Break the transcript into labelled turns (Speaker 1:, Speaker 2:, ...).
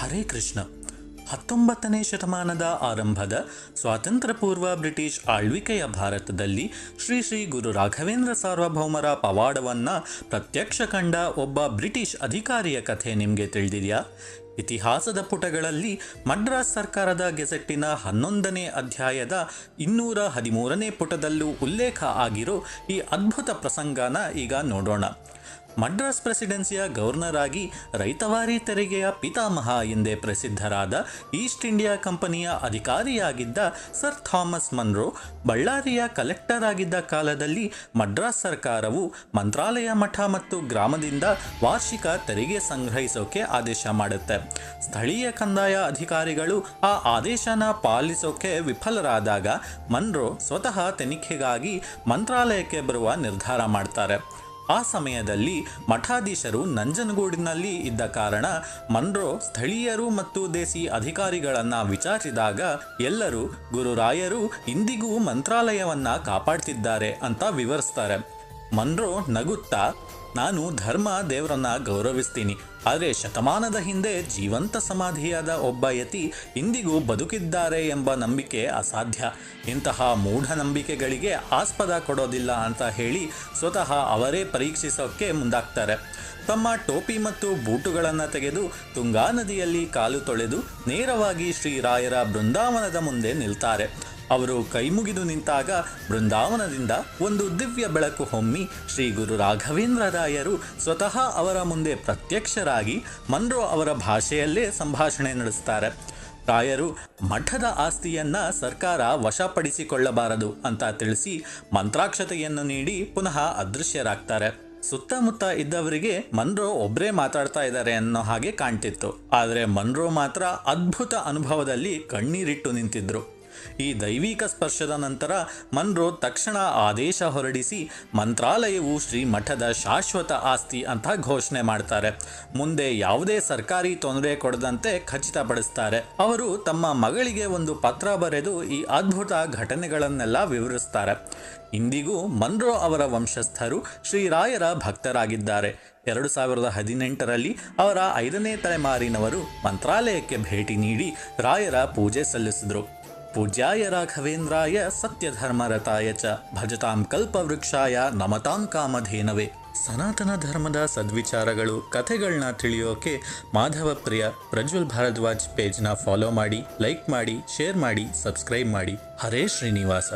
Speaker 1: ಹರೇ ಕೃಷ್ಣ. 19ನೇ ಶತಮಾನದ ಆರಂಭದ ಸ್ವಾತಂತ್ರ್ಯ ಪೂರ್ವ ಬ್ರಿಟಿಷ್ ಆಳ್ವಿಕೆಯ ಭಾರತದಲ್ಲಿ ಶ್ರೀ ಶ್ರೀ ಗುರು ರಾಘವೇಂದ್ರ ಸಾರ್ವಭೌಮರ ಪವಾಡವನ್ನು ಪ್ರತ್ಯಕ್ಷ ಕಂಡ ಒಬ್ಬ ಬ್ರಿಟಿಷ್ ಅಧಿಕಾರಿಯ ಕಥೆ ನಿಮಗೆ ತಿಳಿದಿದೆಯಾ? ಇತಿಹಾಸದ ಪುಟಗಳಲ್ಲಿ ಮಡ್ರಾಸ್ ಸರ್ಕಾರದ ಗೆಜೆಟ್ಟಿನ 11ನೇ ಅಧ್ಯಾಯದ 213ನೇ ಪುಟದಲ್ಲೂ ಉಲ್ಲೇಖ ಆಗಿರೋ ಈ ಅದ್ಭುತ ಪ್ರಸಂಗನ ಈಗ ನೋಡೋಣ. ಮಡ್ರಾಸ್ ಪ್ರೆಸಿಡೆನ್ಸಿಯ ಗವರ್ನರ್ ಆಗಿ ರೈತವಾರಿ ತೆರಿಗೆಯ ಪಿತಾಮಹ ಎಂದೇ ಪ್ರಸಿದ್ಧರಾದ ಈಸ್ಟ್ ಇಂಡಿಯಾ ಕಂಪನಿಯ ಅಧಿಕಾರಿಯಾಗಿದ್ದ ಸರ್ ಥಾಮಸ್ ಮನ್ರೋ ಬಳ್ಳಾರಿಯ ಕಲೆಕ್ಟರ್ ಆಗಿದ್ದ ಕಾಲದಲ್ಲಿ ಮಡ್ರಾಸ್ ಸರ್ಕಾರವು ಮಂತ್ರಾಲಯ ಮಠ ಮತ್ತು ಗ್ರಾಮದಿಂದ ವಾರ್ಷಿಕ ತೆರಿಗೆ ಸಂಗ್ರಹಿಸೋಕೆ ಆದೇಶ ಮಾಡುತ್ತೆ. ಸ್ಥಳೀಯ ಕಂದಾಯ ಅಧಿಕಾರಿಗಳು ಆ ಆದೇಶನ ಪಾಲಿಸೋಕೆ ವಿಫಲರಾದಾಗ ಮನ್ರೋ ಸ್ವತಃ ತನಿಖೆಗಾಗಿ ಮಂತ್ರಾಲಯಕ್ಕೆ ಬರುವ ನಿರ್ಧಾರ ಮಾಡ್ತಾರೆ. ಆ ಸಮಯದಲ್ಲಿ ಮಠಾಧೀಶರು ನಂಜನಗೂಡಿನಲ್ಲಿ ಇದ್ದ ಕಾರಣ ಮನ್ರೋ ಸ್ಥಳೀಯರು ಮತ್ತು ದೇಸಿ ಅಧಿಕಾರಿಗಳನ್ನು ವಿಚಾರಿಸಿದಾಗ ಎಲ್ಲರೂ ಗುರುರಾಯರು ಇಂದಿಗೂ ಮಂತ್ರಾಲಯವನ್ನ ಕಾಪಾಡ್ತಿದ್ದಾರೆ ಅಂತ ವಿವರಿಸ್ತಾರೆ. ಮನ್ರೋ ನಗುತ್ತಾ, ನಾನು ಧರ್ಮ ದೇವರನ್ನ ಗೌರವಿಸ್ತೀನಿ, ಆದರೆ ಶತಮಾನದ ಹಿಂದೆ ಜೀವಂತ ಸಮಾಧಿಯಾದ ಒಬ್ಬ ಯತಿ ಇಂದಿಗೂ ಬದುಕಿದ್ದಾರೆ ಎಂಬ ನಂಬಿಕೆ ಅಸಾಧ್ಯ. ಇಂತಹ ಮೂಢನಂಬಿಕೆಗಳಿಗೆ ಆಸ್ಪದ ಕೊಡೋದಿಲ್ಲ ಅಂತ ಹೇಳಿ ಸ್ವತಃ ಅವರೇ ಪರೀಕ್ಷಿಸೋಕ್ಕೆ ಮುಂದಾಗ್ತಾರೆ. ತಮ್ಮ ಟೋಪಿ ಮತ್ತು ಬೂಟುಗಳನ್ನು ತೆಗೆದು ತುಂಗಾ ನದಿಯಲ್ಲಿ ಕಾಲು ತೊಳೆದು ನೇರವಾಗಿ ಶ್ರೀರಾಯರ ಬೃಂದಾವನದ ಮುಂದೆ ನಿಲ್ತಾರೆ. ಅವರು ಕೈಮುಗಿದು ನಿಂತಾಗ ಬೃಂದಾವನದಿಂದ ಒಂದು ದಿವ್ಯ ಬೆಳಕು ಹೊಮ್ಮಿ ಶ್ರೀ ಗುರು ರಾಘವೇಂದ್ರ ರಾಯರು ಸ್ವತಃ ಅವರ ಮುಂದೆ ಪ್ರತ್ಯಕ್ಷರಾಗಿ ಮನ್ರೋ ಅವರ ಭಾಷೆಯಲ್ಲೇ ಸಂಭಾಷಣೆ ನಡೆಸ್ತಾರೆ. ರಾಯರು ಮಠದ ಆಸ್ತಿಯನ್ನ ಸರ್ಕಾರ ವಶಪಡಿಸಿಕೊಳ್ಳಬಾರದು ಅಂತ ತಿಳಿಸಿ ಮಂತ್ರಾಕ್ಷತೆಯನ್ನು ನೀಡಿ ಪುನಃ ಅದೃಶ್ಯರಾಗ್ತಾರೆ. ಸುತ್ತಮುತ್ತ ಇದ್ದವರಿಗೆ ಮನ್ರೋ ಒಬ್ಬರೇ ಮಾತಾಡ್ತಾ ಇದ್ದಾರೆ ಅನ್ನೋ ಹಾಗೆ ಕಾಣ್ತಿತ್ತು. ಆದರೆ ಮನ್ರೋ ಮಾತ್ರ ಅದ್ಭುತ ಅನುಭವದಲ್ಲಿ ಕಣ್ಣೀರಿಟ್ಟು ನಿಂತಿದ್ರು. ಈ ದೈವಿಕ ಸ್ಪರ್ಶದ ನಂತರ ಮನ್ರೋ ತಕ್ಷಣ ಆದೇಶ ಹೊರಡಿಸಿ ಮಂತ್ರಾಲಯವು ಶ್ರೀ ಮಠದ ಶಾಶ್ವತ ಆಸ್ತಿ ಅಂತ ಘೋಷಣೆ ಮಾಡ್ತಾರೆ. ಮುಂದೆ ಯಾವುದೇ ಸರ್ಕಾರಿ ತೊಂದರೆ ಕೊಡದಂತೆ ಖಚಿತಪಡಿಸ್ತಾರೆ. ಅವರು ತಮ್ಮ ಮಗಳಿಗೆ ಒಂದು ಪತ್ರ ಬರೆದು ಈ ಅದ್ಭುತ ಘಟನೆಗಳನ್ನೆಲ್ಲ ವಿವರಿಸ್ತಾರೆ. ಇಂದಿಗೂ ಮನ್ರೋ ಅವರ ವಂಶಸ್ಥರು ಶ್ರೀರಾಯರ ಭಕ್ತರಾಗಿದ್ದಾರೆ. 2018ರಲ್ಲಿ ಅವರ 5ನೇ ತಲೆಮಾರಿನವರು ಮಂತ್ರಾಲಯಕ್ಕೆ ಭೇಟಿ ನೀಡಿ ರಾಯರ ಪೂಜೆ ಸಲ್ಲಿಸಿದರು. ಪೂಜ್ಯಾಯ ರಾಘವೇಂದ್ರಾಯ ಸತ್ಯಧರ್ಮರತಾಯ ಚ ಭಜತಾಂ ಕಲ್ಪವೃಕ್ಷಾಯ ನಮತಾಂ ಕಾಮಧೇನವೇ. ಸನಾತನ ಧರ್ಮದ ಸದ್ವಿಚಾರಗಳು ಕಥೆಗಳನ್ನ ತಿಳಿಯೋಕೆ ಮಾಧವಪ್ರಿಯ ಪ್ರಜ್ವಲ್ ಭಾರದ್ವಾಜ್ ಪೇಜ್ನ ಫಾಲೋ ಮಾಡಿ, ಲೈಕ್ ಮಾಡಿ, ಶೇರ್ ಮಾಡಿ, ಸಬ್ಸ್ಕ್ರೈಬ್ ಮಾಡಿ. ಹರೇ ಶ್ರೀನಿವಾಸ.